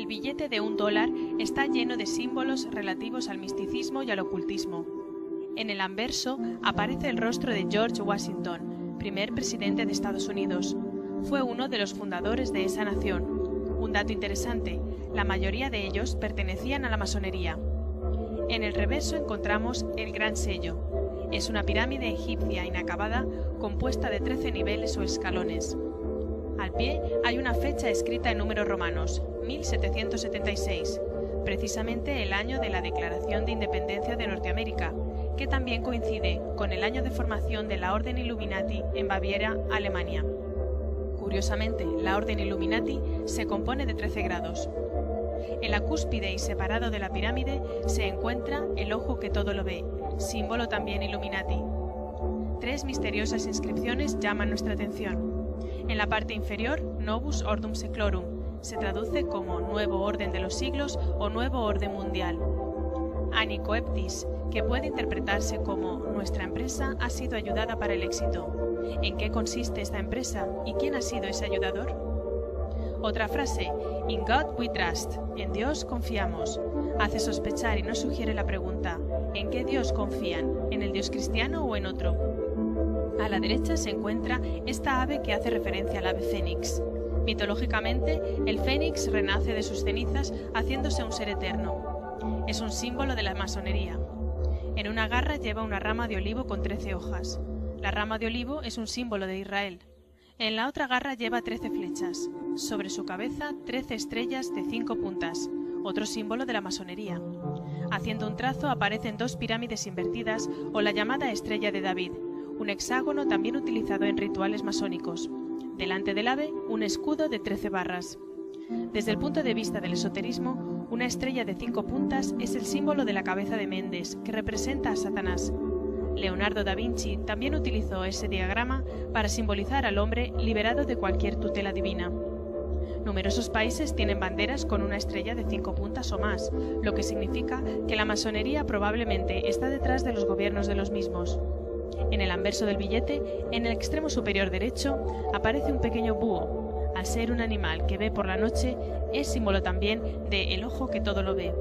billete de $1 está lleno de símbolos relativos al misticismo y al ocultismo. En el anverso aparece el rostro de George Washington, primer presidente de Estados Unidos. Fue uno de los fundadores de esa nación. Un dato interesante, la mayoría de ellos pertenecían a la masonería. En el reverso encontramos el Gran Sello. Es una pirámide egipcia inacabada compuesta de 13 niveles o escalones. Al pie hay una fecha escrita en números romanos, 1776, precisamente el año de la Declaración de Independencia de Norteamérica, que también coincide con el año de formación de la Orden Illuminati en Baviera, Alemania. Curiosamente, la Orden Illuminati se compone de 13 grados. En la cúspide y separado de la pirámide se encuentra el ojo que todo lo ve, símbolo también Illuminati. 3 misteriosas inscripciones llaman nuestra atención. En la parte inferior, Novus Ordum Seclorum, se traduce como Nuevo Orden de los Siglos o Nuevo Orden Mundial. Anicoeptis, que puede interpretarse como Nuestra empresa ha sido ayudada para el éxito. ¿En qué consiste esta empresa y quién ha sido ese ayudador? Otra frase, In God we trust, en Dios confiamos, hace sospechar y nos sugiere la pregunta, ¿en qué Dios confían? ¿En el Dios cristiano o en otro? A la derecha se encuentra esta ave que hace referencia al ave fénix. Mitológicamente, el fénix renace de sus cenizas haciéndose un ser eterno. Es un símbolo de la masonería. En una garra lleva una rama de olivo con 13 hojas. La rama de olivo es un símbolo de Israel. En la otra garra lleva 13 flechas. Sobre su cabeza, 13 estrellas de 5 puntas, otro símbolo de la masonería. Haciendo un trazo aparecen 2 pirámides invertidas o la llamada estrella de David, un hexágono también utilizado en rituales masónicos. Delante del ave, un escudo de 13 barras. Desde el punto de vista del esoterismo, una estrella de 5 puntas es el símbolo de la cabeza de Mendes, que representa a Satanás. Leonardo da Vinci también utilizó ese diagrama para simbolizar al hombre liberado de cualquier tutela divina. Numerosos países tienen banderas con una estrella de 5 puntas o más, lo que significa que la masonería probablemente está detrás de los gobiernos de los mismos. En el anverso del billete, en el extremo superior derecho, aparece un pequeño búho. Al ser un animal que ve por la noche, es símbolo también de el ojo que todo lo ve.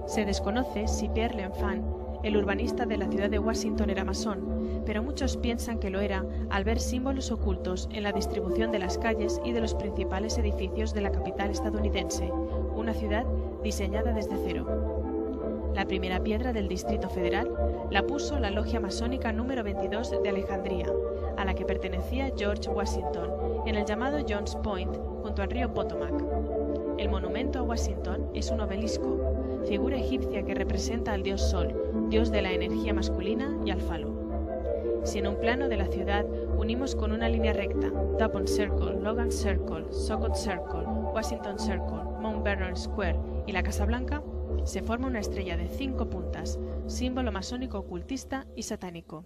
Se desconoce si Pierre L'Enfant, el urbanista de la ciudad de Washington, era masón, pero muchos piensan que lo era al ver símbolos ocultos en la distribución de las calles y de los principales edificios de la capital estadounidense, una ciudad diseñada desde cero. La primera piedra del Distrito Federal la puso la logia masónica número 22 de Alejandría, a la que pertenecía George Washington, en el llamado John's Point, junto al río Potomac. El monumento a Washington es un obelisco, figura egipcia que representa al dios Sol, dios de la energía masculina, y al falo. Si en un plano de la ciudad unimos con una línea recta Dupont Circle, Logan Circle, Socot Circle, Washington Circle, Mount Vernon Square y la Casa Blanca, se forma una estrella de 5 puntas, símbolo masónico ocultista y satánico.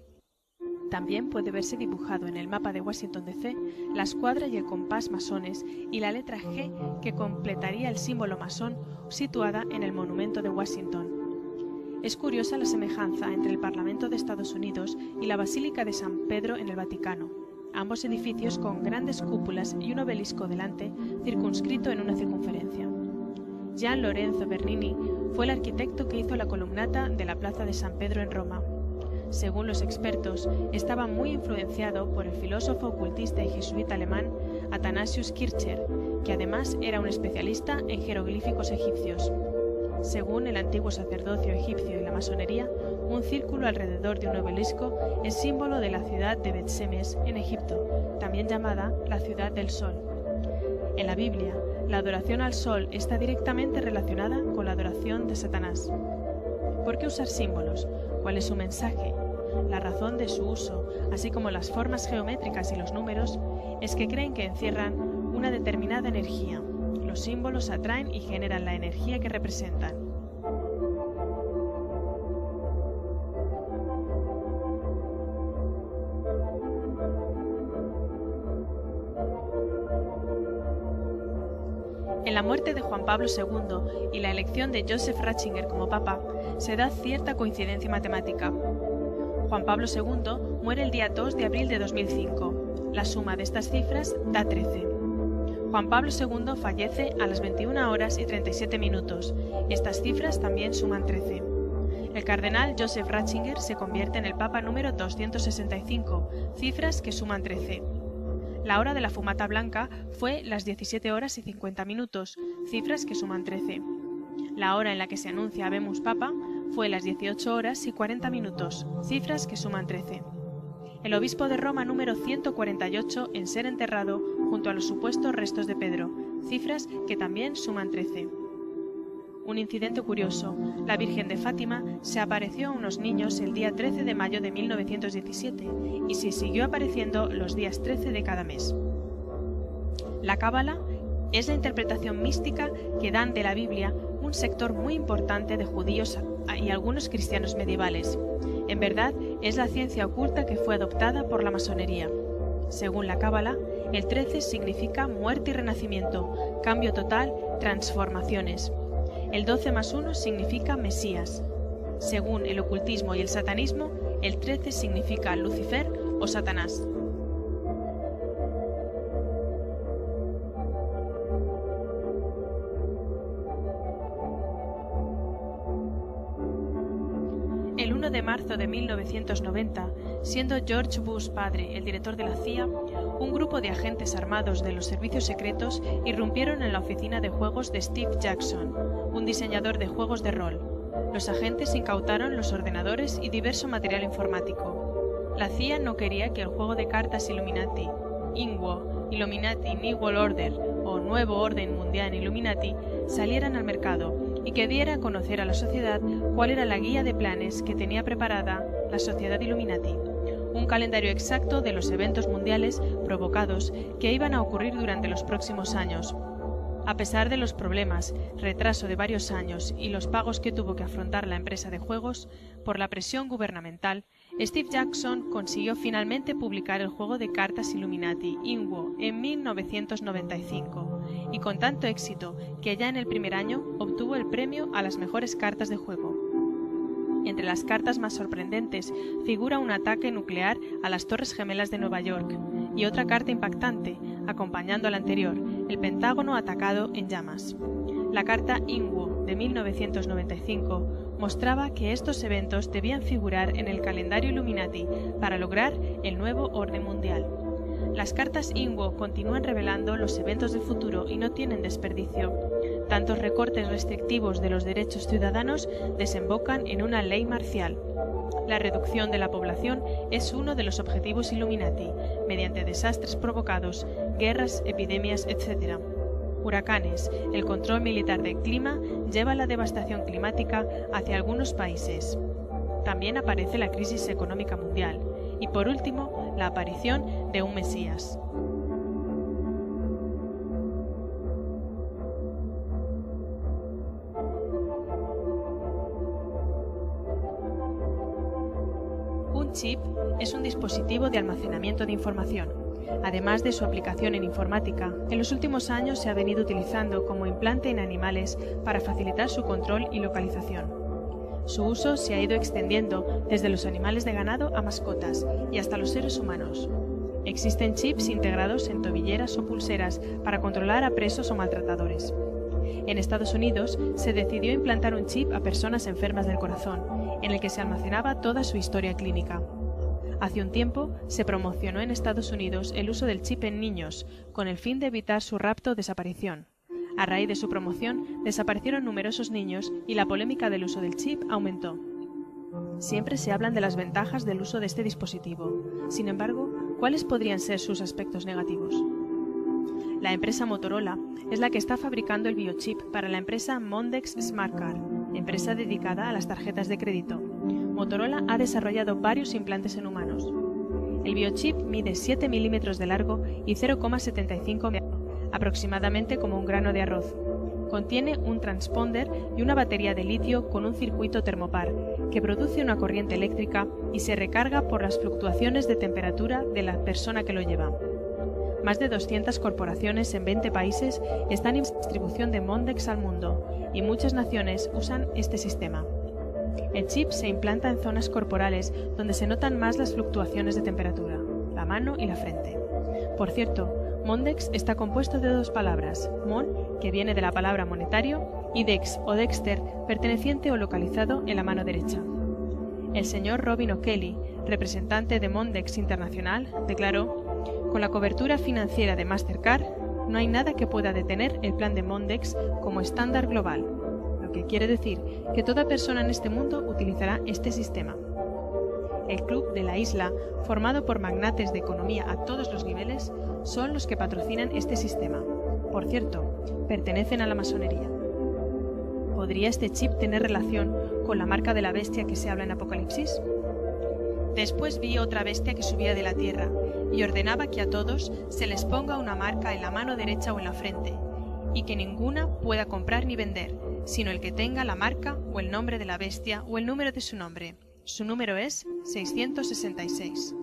También puede verse dibujado en el mapa de Washington DC la escuadra y el compás masones y la letra G que completaría el símbolo masón situada en el monumento de Washington. Es curiosa la semejanza entre el Parlamento de Estados Unidos y la Basílica de San Pedro en el Vaticano, ambos edificios con grandes cúpulas y un obelisco delante circunscrito en una circunferencia. Gian Lorenzo Bernini fue el arquitecto que hizo la columnata de la Plaza de San Pedro en Roma. Según los expertos, estaba muy influenciado por el filósofo ocultista y jesuita alemán Athanasius Kircher, que además era un especialista en jeroglíficos egipcios. Según el antiguo sacerdocio egipcio y la masonería, un círculo alrededor de un obelisco es símbolo de la ciudad de Bet-Semes en Egipto, también llamada la ciudad del sol. En la Biblia, la adoración al sol está directamente relacionada con la adoración de Satanás. ¿Por qué usar símbolos? ¿Cuál es su mensaje? La razón de su uso, así como las formas geométricas y los números, es que creen que encierran una determinada energía. Los símbolos atraen y generan la energía que representan. En la muerte de Juan Pablo II y la elección de Joseph Ratzinger como papa, se da cierta coincidencia matemática. Juan Pablo II muere el día 2 de abril de 2005. La suma de estas cifras da 13. Juan Pablo II fallece a las 21 horas y 37 minutos. Estas cifras también suman 13. El cardenal Joseph Ratzinger se convierte en el papa número 265, cifras que suman 13. La hora de la fumata blanca fue las 17 horas y 50 minutos, cifras que suman 13. La hora en la que se anuncia Habemus Papa fue las 18 horas y 40 minutos, cifras que suman 13. El obispo de Roma número 148 en ser enterrado junto a los supuestos restos de Pedro, cifras que también suman 13. Un incidente curioso: la Virgen de Fátima se apareció a unos niños el día 13 de mayo de 1917 y se siguió apareciendo los días 13 de cada mes. La Cábala es la interpretación mística que dan de la Biblia un sector muy importante de judíos y algunos cristianos medievales. En verdad, es la ciencia oculta que fue adoptada por la masonería. Según la Cábala, el 13 significa muerte y renacimiento, cambio total, transformaciones. El 12 más 1 significa Mesías. Según el ocultismo y el satanismo, el 13 significa Lucifer o Satanás. El 1 de marzo de 1990, siendo George Bush padre el director de la CIA, un grupo de agentes armados de los servicios secretos irrumpieron en la oficina de juegos de Steve Jackson, un diseñador de juegos de rol. Los agentes incautaron los ordenadores y diverso material informático. La CIA no quería que el juego de cartas Illuminati, INWO, Illuminati New World Order o Nuevo Orden Mundial Illuminati salieran al mercado y que diera a conocer a la sociedad cuál era la guía de planes que tenía preparada la Sociedad Illuminati, un calendario exacto de los eventos mundiales provocados que iban a ocurrir durante los próximos años. A pesar de los problemas, retraso de varios años y los pagos que tuvo que afrontar la empresa de juegos, por la presión gubernamental, Steve Jackson consiguió finalmente publicar el juego de cartas Illuminati, INWO, en 1995, y con tanto éxito que ya en el primer año obtuvo el premio a las mejores cartas de juego. Entre las cartas más sorprendentes figura un ataque nuclear a las Torres Gemelas de Nueva York y otra carta impactante, acompañando a la anterior, el Pentágono atacado en llamas. La carta INWO de 1995 mostraba que estos eventos debían figurar en el calendario Illuminati para lograr el nuevo orden mundial. Las cartas INWO continúan revelando los eventos del futuro y no tienen desperdicio. Tantos recortes restrictivos de los derechos ciudadanos desembocan en una ley marcial. La reducción de la población es uno de los objetivos Illuminati, mediante desastres provocados, guerras, epidemias, etc. Huracanes, el control militar del clima lleva la devastación climática hacia algunos países. También aparece la crisis económica mundial y, por último, la aparición de un Mesías. Un chip es un dispositivo de almacenamiento de información. Además de su aplicación en informática, en los últimos años se ha venido utilizando como implante en animales para facilitar su control y localización. Su uso se ha ido extendiendo desde los animales de ganado a mascotas y hasta los seres humanos. Existen chips integrados en tobilleras o pulseras para controlar a presos o maltratadores. En Estados Unidos se decidió implantar un chip a personas enfermas del corazón, en el que se almacenaba toda su historia clínica. Hace un tiempo se promocionó en Estados Unidos el uso del chip en niños, con el fin de evitar su rapto o desaparición. A raíz de su promoción, desaparecieron numerosos niños y la polémica del uso del chip aumentó. Siempre se hablan de las ventajas del uso de este dispositivo. Sin embargo, ¿cuáles podrían ser sus aspectos negativos? La empresa Motorola es la que está fabricando el biochip para la empresa Mondex SmartCard, empresa dedicada a las tarjetas de crédito. Motorola ha desarrollado varios implantes en humanos. El biochip mide 7 milímetros de largo y 0,75 de ancho, aproximadamente como un grano de arroz. Contiene un transponder y una batería de litio con un circuito termopar, que produce una corriente eléctrica y se recarga por las fluctuaciones de temperatura de la persona que lo lleva. Más de 200 corporaciones en 20 países están en distribución de Mondex al mundo y muchas naciones usan este sistema. El chip se implanta en zonas corporales donde se notan más las fluctuaciones de temperatura, la mano y la frente. Por cierto, Mondex está compuesto de dos palabras, mon, que viene de la palabra monetario, y dex o dexter, perteneciente o localizado en la mano derecha. El señor Robin O'Kelly, representante de Mondex Internacional, declaró: «Con la cobertura financiera de Mastercard, no hay nada que pueda detener el plan de Mondex como estándar global», lo que quiere decir que toda persona en este mundo utilizará este sistema. El Club de la Isla, formado por magnates de economía a todos los niveles, son los que patrocinan este sistema. Por cierto, pertenecen a la masonería. ¿Podría este chip tener relación con la marca de la bestia que se habla en Apocalipsis? Después vi otra bestia que subía de la tierra y ordenaba que a todos se les ponga una marca en la mano derecha o en la frente, y que ninguna pueda comprar ni vender, sino el que tenga la marca o el nombre de la bestia o el número de su nombre. Su número es 666.